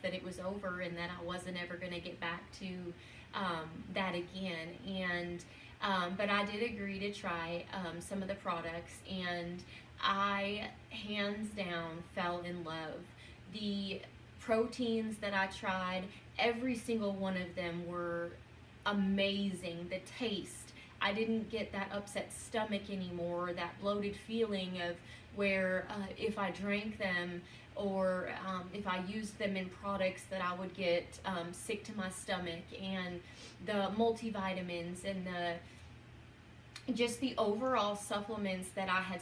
that it was over and that I wasn't ever going to get back to that again. And but I did agree to try some of the products, and I hands down fell in love. The proteins that I tried, every single one of them were amazing. The taste, I didn't get that upset stomach anymore, that bloated feeling of where if I drank them or if I used them in products that I would get sick to my stomach. And the multivitamins and the just the overall supplements that I had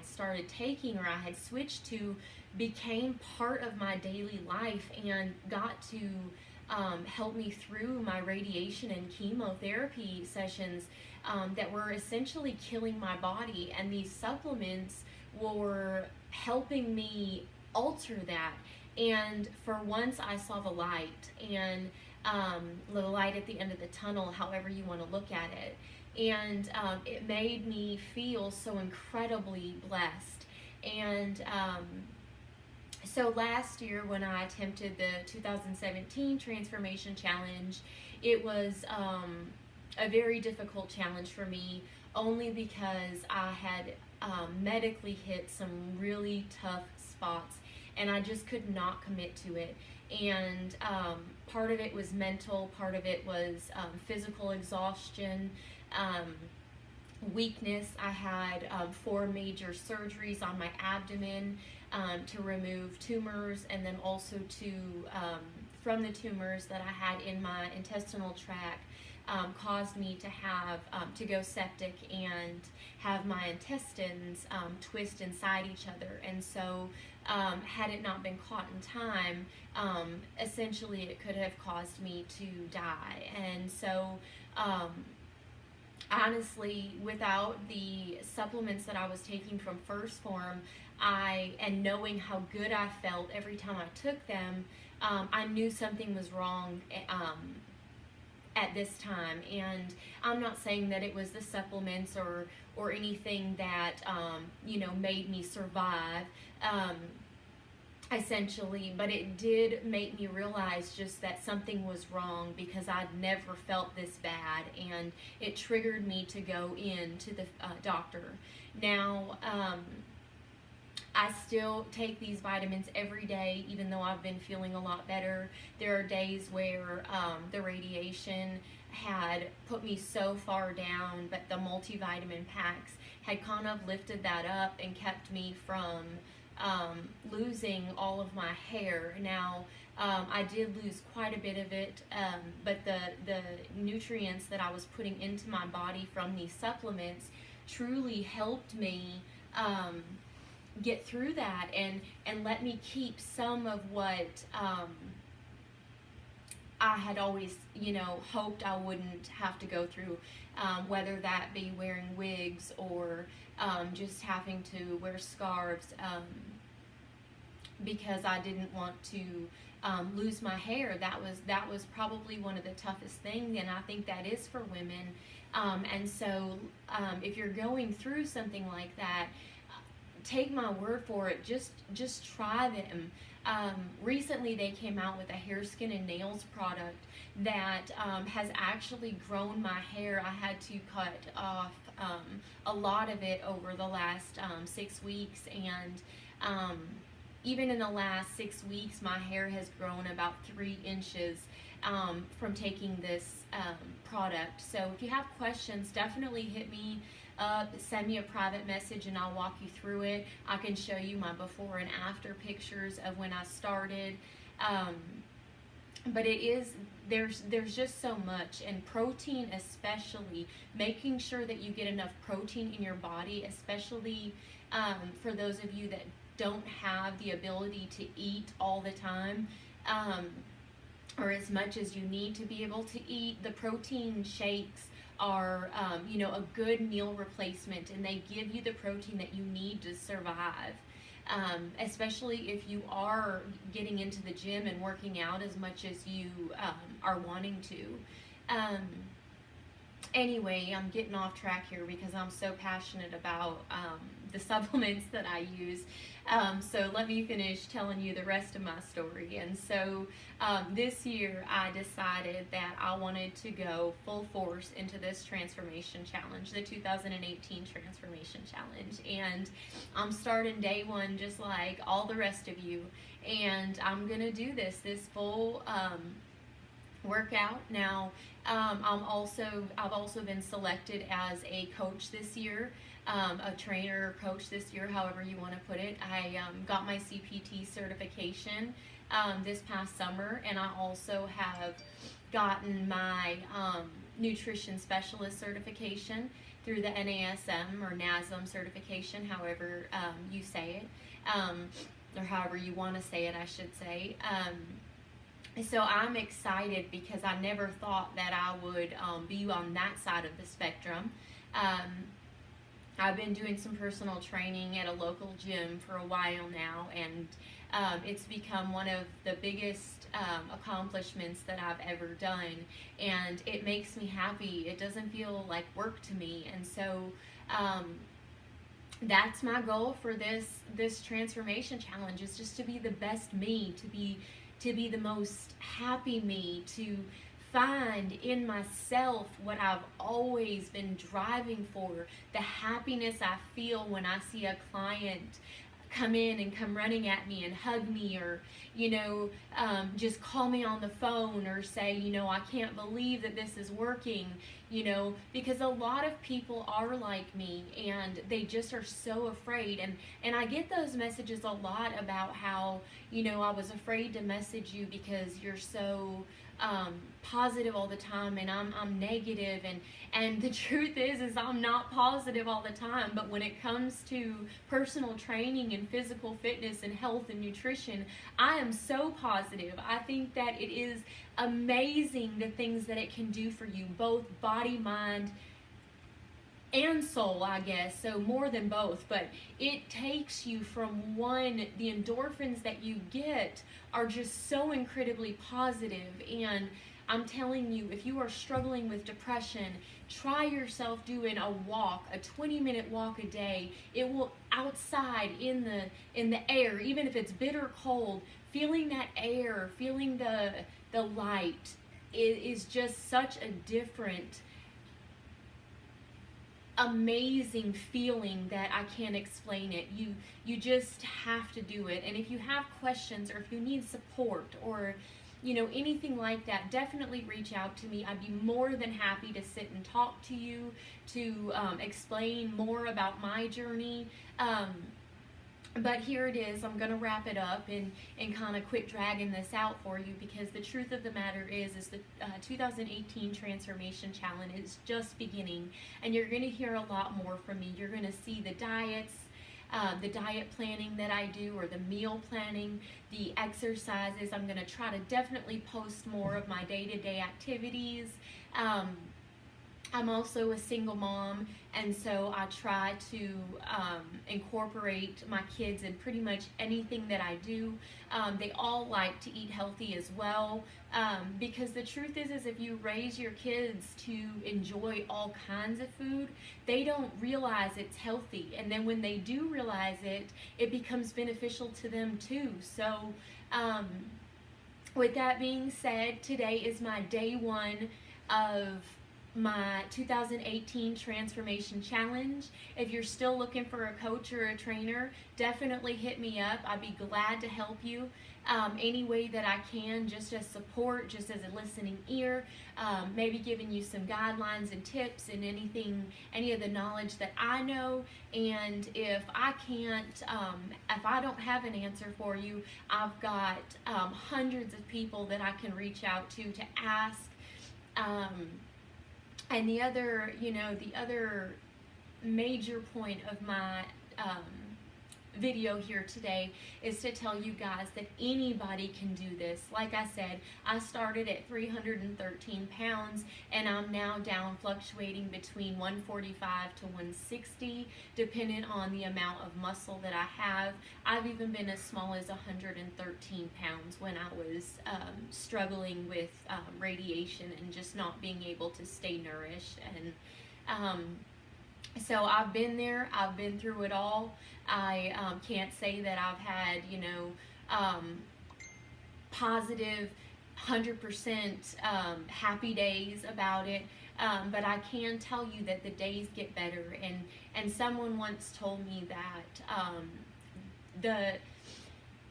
started taking, or I had switched to, became part of my daily life and got to help me through my radiation and chemotherapy sessions that were essentially killing my body. And these supplements were helping me alter that. And for once, I saw the light, and the light at the end of the tunnel, however you want to look at it. And it made me feel so incredibly blessed. And so last year, when I attempted the 2017 Transformation Challenge, it was a very difficult challenge for me, only because I had medically hit some really tough spots, and I just could not commit to it. And part of it was mental, part of it was physical exhaustion, weakness. I had 4 major surgeries on my abdomen to remove tumors, and then also to from the tumors that I had in my intestinal tract, caused me to have to go septic and have my intestines twist inside each other. And so had it not been caught in time, essentially it could have caused me to die. And so honestly, without the supplements that I was taking from First Form, and knowing how good I felt every time I took them, I knew something was wrong at this time. And I'm not saying that it was the supplements or anything that made me survive, essentially, but it did make me realize just that something was wrong, because I'd never felt this bad, and it triggered me to go in to the doctor. Now, I still take these vitamins every day, even though I've been feeling a lot better. There are days where the radiation had put me so far down, but the multivitamin packs had kind of lifted that up and kept me from losing all of my hair. Now, I did lose quite a bit of it, but the nutrients that I was putting into my body from these supplements truly helped me get through that, and let me keep some of what I had always hoped I wouldn't have to go through, whether that be wearing wigs or just having to wear scarves, because I didn't want to lose my hair. That was probably one of the toughest things, and I think that is for women. And so if you're going through something like that, take my word for it. Just try them. Recently, they came out with a hair, skin, and nails product that has actually grown my hair. I had to cut off a lot of it over the last 6 weeks, and even in the last 6 weeks, my hair has grown about 3 inches from taking this product. So if you have questions, definitely hit me up, send me a private message, and I'll walk you through it. I can show you my before and after pictures of when I started. But there's just so much, and protein especially, making sure that you get enough protein in your body, especially for those of you that don't have the ability to eat all the time, or as much as you need to be able to eat. The protein shakes are a good meal replacement, and they give you the protein that you need to survive, especially if you are getting into the gym and working out as much as you are wanting to. Anyway, I'm getting off track here because I'm so passionate about the supplements that I use. So let me finish telling you the rest of my story. And so this year I decided that I wanted to go full force into this transformation challenge, the 2018 transformation challenge. And I'm starting day one just like all the rest of you. And I'm going to do this full workout. Now, I've also been selected as a coach this year, a trainer or coach this year, however you want to put it. I got my CPT certification this past summer, and I also have gotten my nutrition specialist certification through the NASM or NASM certification, however you say it, or however you want to say it, I should say. So I'm excited because I never thought that I would be on that side of the spectrum. I've been doing some personal training at a local gym for a while now, and it's become one of the biggest accomplishments that I've ever done, and it makes me happy. It doesn't feel like work to me, and so that's my goal for this transformation challenge, is just to be the best me, to be the most happy me, to find in myself what I've always been driving for, the happiness I feel when I see a client come in and come running at me and hug me, or just call me on the phone or say, I can't believe that this is working, because a lot of people are like me and they just are so afraid, and I get those messages a lot about how I was afraid to message you because you're so positive all the time, and I'm negative, and the truth is I'm not positive all the time. But when it comes to personal training and physical fitness and health and nutrition, I am so positive. I think that it is amazing the things that it can do for you, both body, mind, and soul, I guess, so more than both. But it takes you from the endorphins that you get are just so incredibly positive. And I'm telling you, if you are struggling with depression, try yourself doing a walk, a 20-minute walk a day. It will, outside in the air, even if it's bitter cold, feeling that air, feeling the light, it is just such a different, amazing feeling that I can't explain it. You just have to do it. And if you have questions, or if you need support, or anything like that, definitely reach out to me. I'd be more than happy to sit and talk to you, to explain more about my journey. But here it is. I'm going to wrap it up and kind of quit dragging this out for you, because the truth of the matter is the 2018 Transformation Challenge is just beginning, and you're going to hear a lot more from me. You're going to see the diets, the diet planning that I do, or the meal planning, the exercises. I'm going to try to definitely post more of my day-to-day activities. I'm also a single mom, and so I try to incorporate my kids in pretty much anything that I do. They all like to eat healthy as well, because the truth is if you raise your kids to enjoy all kinds of food, they don't realize it's healthy, and then when they do realize it, it becomes beneficial to them too. So with that being said, today is my day one of my 2018 Transformation Challenge. If you're still looking for a coach or a trainer, definitely hit me up. I'd be glad to help you any way that I can, just as support, just as a listening ear, maybe giving you some guidelines and tips and any of the knowledge that I know. And if I can't, if I don't have an answer for you, I've got hundreds of people that I can reach out to ask. And the other major point of my video here today is to tell you guys that anybody can do this. Like I said, I started at 313 pounds, and I'm now down, fluctuating between 145 to 160, depending on the amount of muscle that I have. I've even been as small as 113 pounds when I was struggling with radiation and just not being able to stay nourished. And So I've been there, I've been through it all. I can't say that I've had, positive 100% happy days about it, but I can tell you that the days get better. And someone once told me that the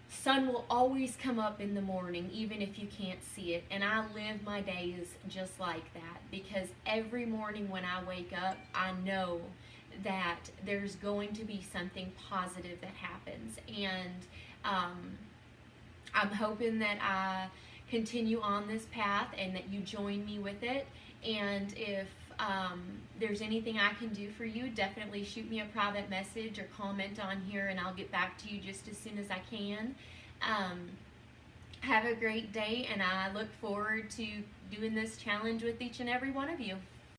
sun will always come up in the morning even if you can't see it, and I live my days just like that, because every morning when I wake up I know that there's going to be something positive that happens. And I'm hoping that I continue on this path and that you join me with it. And if there's anything I can do for you, definitely shoot me a private message or comment on here, and I'll get back to you just as soon as I can. Um, have a great day, and I look forward to doing this challenge with each and every one of you.